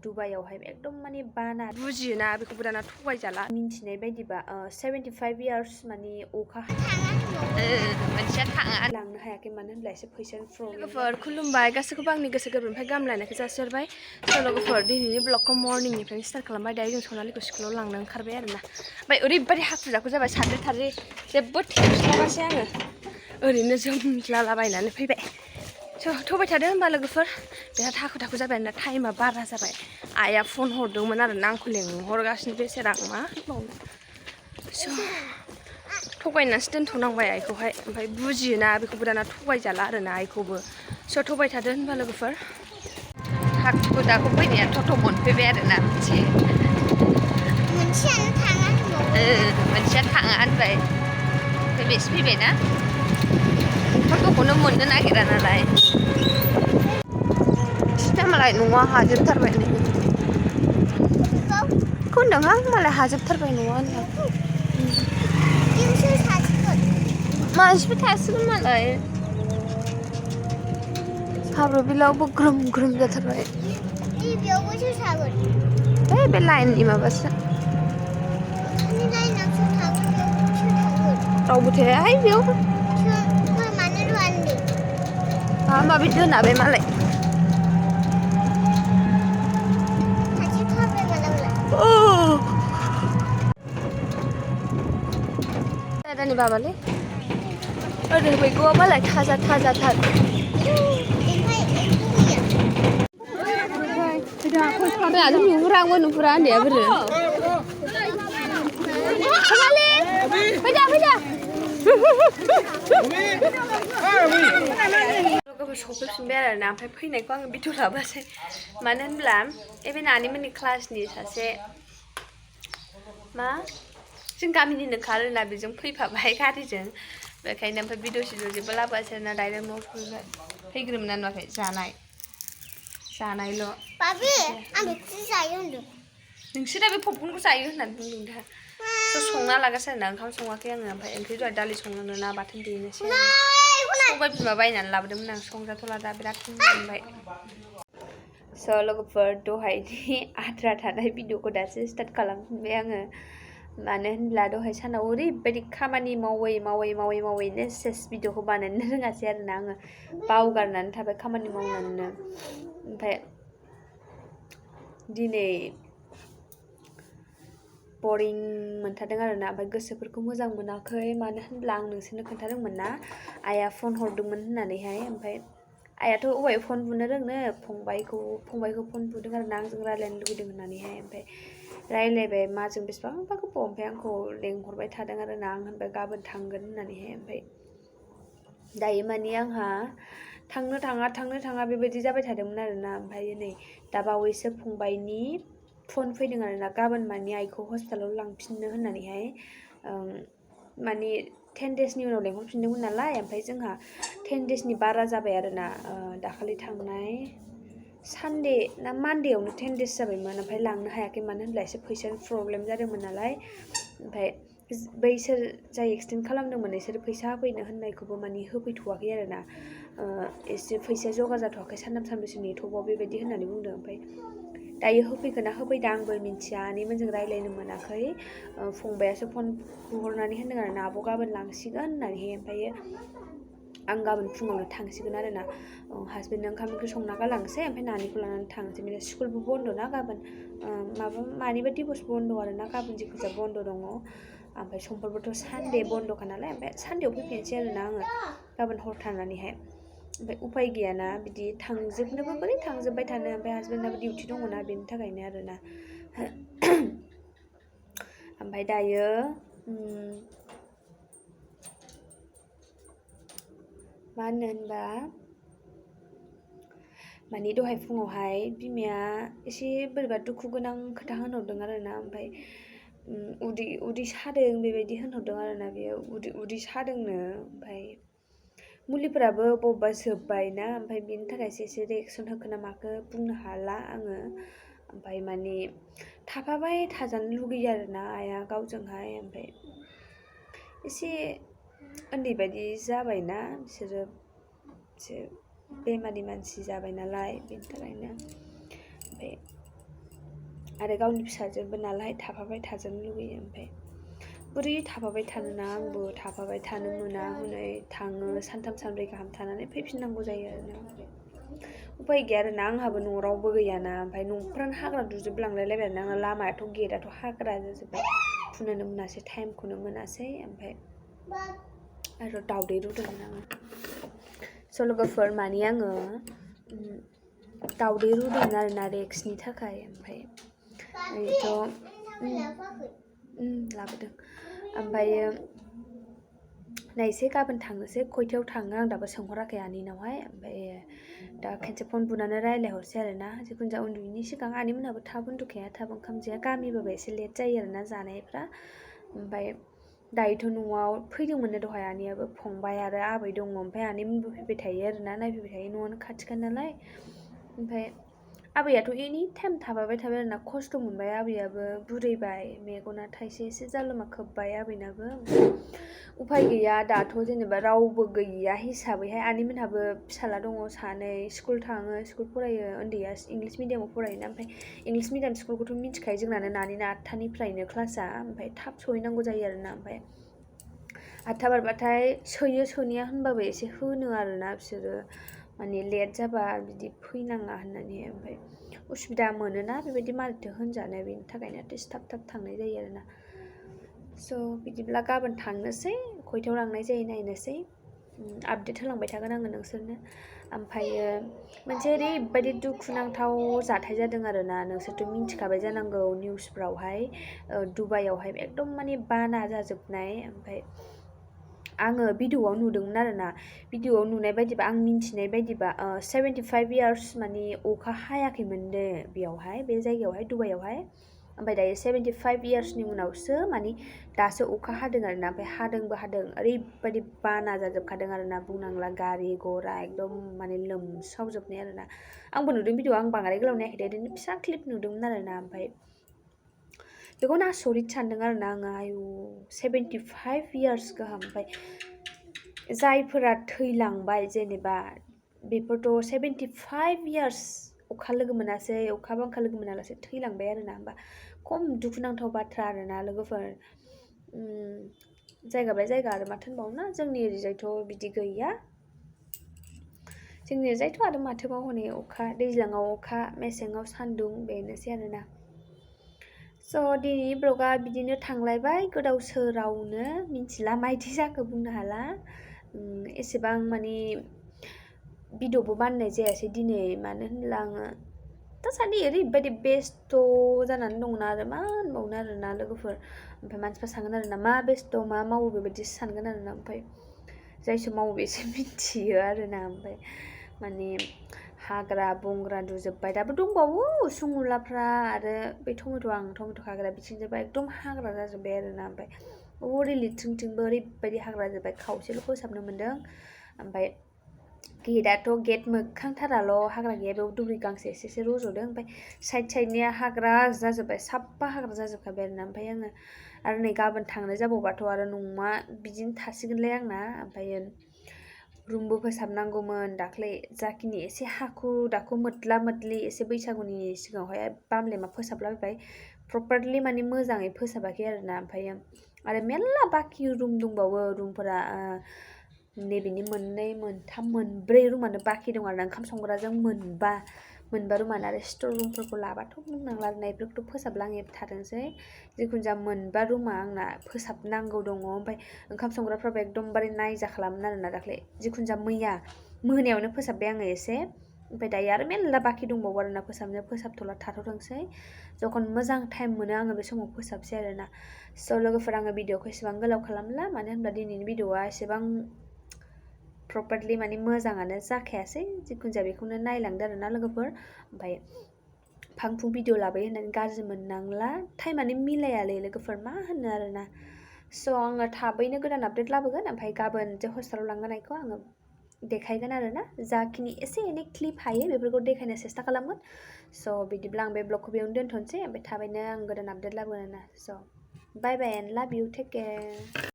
दुबाइयावहाय एकदम माने बाना बुजियोना बेखौबो दाना थगायजाला मिन्थिनाय बायदिबा 75 years माने अखा मोनसेया थाङा लांनो हायाखै मानो होनब्ला एसे फैसानि प्रब्लेम लोगोफोर खुलुमबाय गासैखौबो आंनि गोसो गोरबोनिफ्राय गाहामलायनायखौ जासिहरबाय लोगोफोर दिनैनि ब्लगखौ मर्निंनिफ्रायनो स्टार्ट खालामबाय दायो जों सनालिखौ स्कुलाव लांनो ओंखारबाय आरोना ओमफ्राय ओरैबायदि हाखु जाखु जाबाय साद्रि थाद्रि जेबो टेनसनावसै आङो ओरैनो जोमलालाबायनानै फैबाय थबाय थादो होमबा लोगोफोर बिराद हाखु दाखु जाबाय ना टाइमा बारा जाबाय आइया फन हरदोंमोन आरोना आंखौ लेंहरगासिनो बेसेरा आं मा होनबावनो थगायनानैसो दोनथ'नांबाय आइखौहाय ओमफ्राय बुजियोना बेखौबो दाना थगायजाला आरोना आइखौबो थबाय थादो होनबा लोगोफोर हाखु दाखु फैनाया थथ' मोनफैबाय आरोना मोनसेया थाङा होनबाय फैबायसो फैबायना ओंखामखौनो मोननो नागिरा नालाय सिदा मालाय न'आ हाजोबथारबाय होनदोंहां मालाय हाजोबथारबाय न'आ होनदां मानसिबो थासिगोन मालाय हाब्रु बिलावबो ग्रोम ग्रोम जाथारबाय बे लाइननि माबासो रावबो थायाहाय बेयाव माबि दोना बे मालाय दादानि बाबालै ओरै मैगंआ मालाय थाजा थाजाथार आरो नुहुरांबो नुहुरा उन्दैया बोरो लोगोफोर सफैफिनबाय आरोना ओमफ्राय फैनायखौ आङो भिडिअ लाबोसै मानो होनब्ला बे नानिमोननि क्लासनि सासे मा जों गामिनिनो खारोना बेजों फैफाबाय गारिजों बेखायनो ओमफ्राय भिडिअ सिडिअ जेबो लाबोआसै आरोना डाइरेक्ट न'आव फैग्रोमोना नुवाखै जानायल' नोंसोर दा बे पपकर्नखौ जायो होननानै बुंदों दा संना लागासिनो आरोना ओंखाम सङाखै आङो ओमफ्राय ओंख्रि दहाय दालि संनांगौ ना बाथोन देनोसै सबाय बिमा बायनानै लाबोदोंमोन आं संजाथ'ला दा बिराद मोनबाय लोगोफोर दहायनि आद्रा थानाय भिडिअखौ दासो स्टार्ट खालामफिनबाय आङो मानो होनब्ला दहाय सानाव ओरैबायदि खामानि मावैनो सेस भिडिअखौ बानायनो रोङासै आरोना आङो बावगारनानै थाबाय खामानि मावनानैनो ओमफ्राय दिनै बरिं मोनथारदों आरोना ओमफ्राय गोसोफोरखौ मोजां मोनाखै मानो होनब्ला आं नोंसोरनो खोन्थादोंमोन ना आइया फन हरदोंमोन होननानैहाय ओमफ्राय आइयाथ' अबाय फन बुनो रोंनो फंबायखौ फन बुदों आरोना आंजों रायज्लायनो लुगैदों होननानैहाय ओमफ्राय रायज्लायबाय माजों बेसेबांबा गोबाव ओमफ्राय आंखौ लेंहरबाय थादों आरोना आं होनबाय गाबोन थांगोन होननानैहाय ओमफ्राय दायो मानि आंहा थांनो थाङा बेबायदि जाबाय थादोंमोन आरोना ओमफ्राय नै दा बावैसो फंबायनि फन फैदों आरोना गाबोन मानि आइखौ हस्पिटालाव लांफिननो होननानैहाय मानि 10 daysनि उनाव लेंहरफिनदोंमोन नालाय ओमफ्राय जोंहा 10 daysनि बारा जाबाय आरोना दाखालि थांनाय सानडे ना मानडेयावनो 10 days जाबायमोन ओमफ्राय लांनो हायाखै मानो होनब्ला एसे फैसानि प्रब्लेम जादोंमोन नालाय ओमफ्राय बैसोर जाय एक्सटेन्ड खालामदोंमोन बिसोर फैसा होफैनो होननायखौबो मानि होफैथ'वाखै आरोना एसे फैसाया जगार जाथ'वाखै सानथाम सानब्रैसो नेथ'बाव बेबायदि होननानै बुंदों ओमफ्राय दायो होफैगोन ना होफैदा आंबो मिन्थिया आनैमोनजों रायज्लायनो मोनाखै फंबायासो फन बुहरनानै होनदों आरोना आब' गाबोन लांसिगोन होननानैहाय ओमफ्रायो आं गाबोन फुङावनो थांसिगोन आरोना हासबेन्डनो ओंखाम ओंख्रि संना गालांसै ओमफ्राय नानिखौ लानानै थांसै माने स्कुलबो बन्द' ना गाबोन मानिबा दिबस बन्द' आरोना गाबोन जिखुनु बन्द' दङ ओमफ्राय समफोरबोथ' सानडे बन्द'खा नालाय ओमफ्राय सानडेयाव फैफिनसै आरोना आङो गाबोन हर थानानैहाय ओमफ्राय उफाय गैयाना बिदि थांजोबनोबो बोरै थांजोबबाय थानो ओमफ्राय हासबेन्डनाबो डिउटि दङना बेनि थाखायनो आरोना ओमफ्राय दायो मा होनो होनबा मानि दहाय फुङावहाय बिमाया एसे बोरैबा दुखु गोनां खोथा होनहरदों आरोना ओमफ्राय उदै सादों बेबायदि होनहरदों आरोना बेयो उदै सादोंनो ओमफ्राय मुलिफोराबो बबेबा जोब्बाय ना ओमफ्राय बेनि थाखायसो एसे रिएक्सन होखो ना माखो बुंनो हाला आङो ओमफ्राय मानि थाफाबाय थाजानो लुगैयो आरोना आइया गावजोंहाय ओमफ्राय एसे उन्दै बायदि जाबायना बिसोरो एसे बेमारि मानसि जाबाय नालाय बेनि थाखायनो ओमफ्राय आरो गावनि फिसाजोबो नालाय थाफाबाय थाजानो लुगैयो ओमफ्राय बोरै थाफाबाय थानो ना आंबो थाफाबाय थानो मोना हनै थाङो सानथाम सानब्रै गाहाम थानानै फैफिननांगौ जायो आरोना उपाय गैया आरोना आंहाबो न'आव रावबो गैयाना ओमफ्राय न'फ्रानो हाग्रा दुजोबलांलायलायबाय आरोना आंना लामायाथ' गेटआथ' हाग्रा जाजोब्बाय फुनोनो मोनासै टाइमखौनो मोनासै ओमफ्राय आरो दावदै रुदोंमोन आङो स' लोगोफोर माने आङो दावदै रुदोंमोन आरोना रेक्सनि थाखाय ओमफ्राय लाबोदों ओमफ्रायो नायसै गाबोन थांनोसै खयथायाव थाङो आं दाबो सोंहराखै आनैनावहाय ओमफ्राय दा खेनसे फन बुनानै रायज्लायहरसै आरोना जिखुनु जाया उन्दुयैनि सिगां आनैमोनहाबो थाब उन्दुखाया थाब ओंखाम जाया गामिबाबो एसे लेट जायो आरोना जानायफ्रा ओमफ्राय दायोथ' न'आव फैदोंमोननो दहाय आनैयाबो फंबाय आरो आबै दङ ओमफ्राय आनैमोनबो फैबाय थायो आरोना नायफैबाय थायो न'आनो खाथिखा नालाय ओमफ्राय आबैयाथ' एनि टाइम थाबाय आरोना खस्थ' मोनबाय आबैयाबो बुरैबाय मेगना थाइसे एसे जालुमा खोब्बाय आबैनाबो उपाय गैया दाथ' जेनेबा रावबो गैया हिसाबैहाय आनैमोनहाबो फिसाला दङ सानै स्कुल थाङो स्कुल फरायो उन्दैया इंलिस मिडियामाव फरायोना ओमफ्राय इंलिस मिडियाम स्कुलखौथ' मिथिखायो जोंनानो नानिना 8थानिफ्रायनो क्लासआ ओमफ्राय थाब सहैनांगौ जायो आरोना ओमफ्राय 8था बारबाथाय सोनाया होनबाबो एसे होनो आरोना बिसोरो माने लेट जाबा बिदि फैनाङा होननानै ओमफ्राय उसुबिदा मोनोना बेबायदि मारैथो होनजानो बेनि थाखायनो थाब थांनाय जायो आरोना स' बिदिब्ला गाबोन थांनोसै खयथायाव लांनाय जायो नायनोसै आपडेट होलांबाय थागोन आङो नोंसोरनो ओमफ्रायो मोनसे ओरैबायदि दुखुनांथाव जाथाय जादों आरोना नोंसोरथ' मिन्थिखाबाय जानांगौ निउसफ्रावहाय दुबाइयावहाय एकदम माने बाना जाजोबनाय ओमफ्राय आङो भिडिअ'आव नुदोंमोन आरोना भिडिअ'आव नुनाय बायदिबा आं मिन्थिनाय बायदिबा 75 इयार्स माने अखा हायाखैमोननो बेयावहाय बे जायगायावहाय दुबाइयावहाय ओमफ्राय दायो 75 इयार्सनि उनावसो माने दासो अखा हादों आरोना ओमफ्राय हादों ओरैबायदि बाना जाजोबखादों आरोना बुंनांला गारि घरा एकदम माने लोमसावजोबनाय आरोना आंबो नुदों भिडिअ आं बांद्राय गोलाव नायाखै ओरैनो फिसा क्लिप नुदोंमोन आरोना ओमफ्राय बेखौनो आसरित सानदों आरोना आङो आयु 75 इयार्स गाहाम ओमफ्राय जायफोरा थैलांबाय जेनेबा बेफोरथ' 75 इयार्स अखा लोगो मोनासै अखा बांखा लोगो मोनालासे थैलांबाय आरोना होमबा खम दुखुनांथाव बाथ्रा आरोना लोगोफोर जायगा बाय जायगा आरो माथो होनबावनो जोंनि ओरैजायथ' बिदि गैया जोंनि ओरैजायथ' आरो माथोबाव हनै अखा दैज्लाङाव अखा मेसेङाव सान्दुं बेनोसै आरोना स' दिनैनि ब्लगा बिदिनो थांलायबाय गोदाव सोरावनो मिन्थिला मायदि जाखो बुंनो हाला एसेबां माने भिडिअबो बानायनाय जायासै दिनै मानो होनब्ला आङो दासान्दि ओरैबायदि बेस्थ' जानानै दंना आरो मा होनबावनो आरोना लोगोफोर ओमफ्राय मानसिफ्रा सानगोन आरोना मा बेस्थ' मा मावो बेबायदि सानगोन आरोना ओमफ्राय जायसो मावो बेसो मिथियो आरोना ओमफ्राय माने हाग्रा बंग्रा दुजोब्बाय दाबो दंबावो उसुंउलाफ्रा आरो बे टमेट' खाग्रा बिथिंजायबा एकदम हाग्रा जाजोब्बाय आरोना ओमफ्राय ओरै लिथिंथिंबो ओरैबायदि हाग्रा जाजोब्बाय खावसेल' फोसाबनो मोन्दों ओमफ्राय गेटआथ' गेट मोखांथाराल' हाग्रा गैया बेयाव दुब्रि गांसे एसे रज'दों ओमफ्राय साइडनिया हाग्रा जाजोब्बाय साफा हाग्रा जाजोबखाबाय आरोना ओमफ्राय आङो आरो नै गाबोन थांनाय जाबावबाथ' आरो न'मा बिदिनो थासिगोनलाय आंना ओमफ्रायो रुमबो फोसाबनांगौमोन दाख्लै जाखिनि एसे हाखु दाखु मोद्ला मोद्लि एसे बैसागुनि सिगाङावहाय बामलेमा फोसाबलाबायबाय प्रपारलि माने मोजाङै फोसाबाखै आरोना ओमफ्रायो आरो मेरला बाखि रुम दंबावो रुमफोरा नैबेनि 2, 3, 4 रुमानो बाखि दं आरोना ओंखाम संग्राजों मोनबा रुमानो आरो स्ट'र रुमफोरखौ लाबाथ' बुंनांला आरोना बेफोरखौथ' फोसाबलाङै थादोंसै जिखुनु जाया 4 रुमा आंना फोसाबनांगौ दङ ओमफ्राय ओंखाम संग्राफ्राबो एकदमबारे नायजा खालामोन आरोना दाख्लै जिखुनु जाया मैया मोनायावनो फोसाबबाय आङो एसे ओमफ्राय दायो आरो मेरला बाखि दंबावो आरोना फोसाबथ'ला थाथ'थोंसै जखन मोजां टाइम मोनो आङो बे समाव फोसाबसै आरोना स' लोगोफोर आङो भिडिअखौ एसेबां गोलाव खालामला मानो होनब्ला दिनैनि भिडिअआ एसेबां प्रपारलि माने मोजाङानो जाखायासै जिखुनु जाया बेखौनो नायलांदो आरोना लोगोफोर ओमफ्राय फांफुं भिडिअ लाबाय होननानै गाज्रि मोननांला टाइमानो मिलायालै लोगोफोर मा होनो आरोना स' आङो थाबैनो गोदान आपडेट लाबोगोन ओमफ्राय गाबोन जे हस्टेलाव लांनायखौ आङो देखायगोन आरोना जाखिनि एसे एनै क्लिप हायो बेफोरखौ देखायनो सेस्था खालामगोन स' बिदिब्ला आं बे ब्लगखौ बेयावनो दोनथ'नोसै ओमफ्राय थाबैनो आं गोदान आपडेट लाबोगोन आरोना स' बाय बाय एन्ड लाभ इउ टेक केयार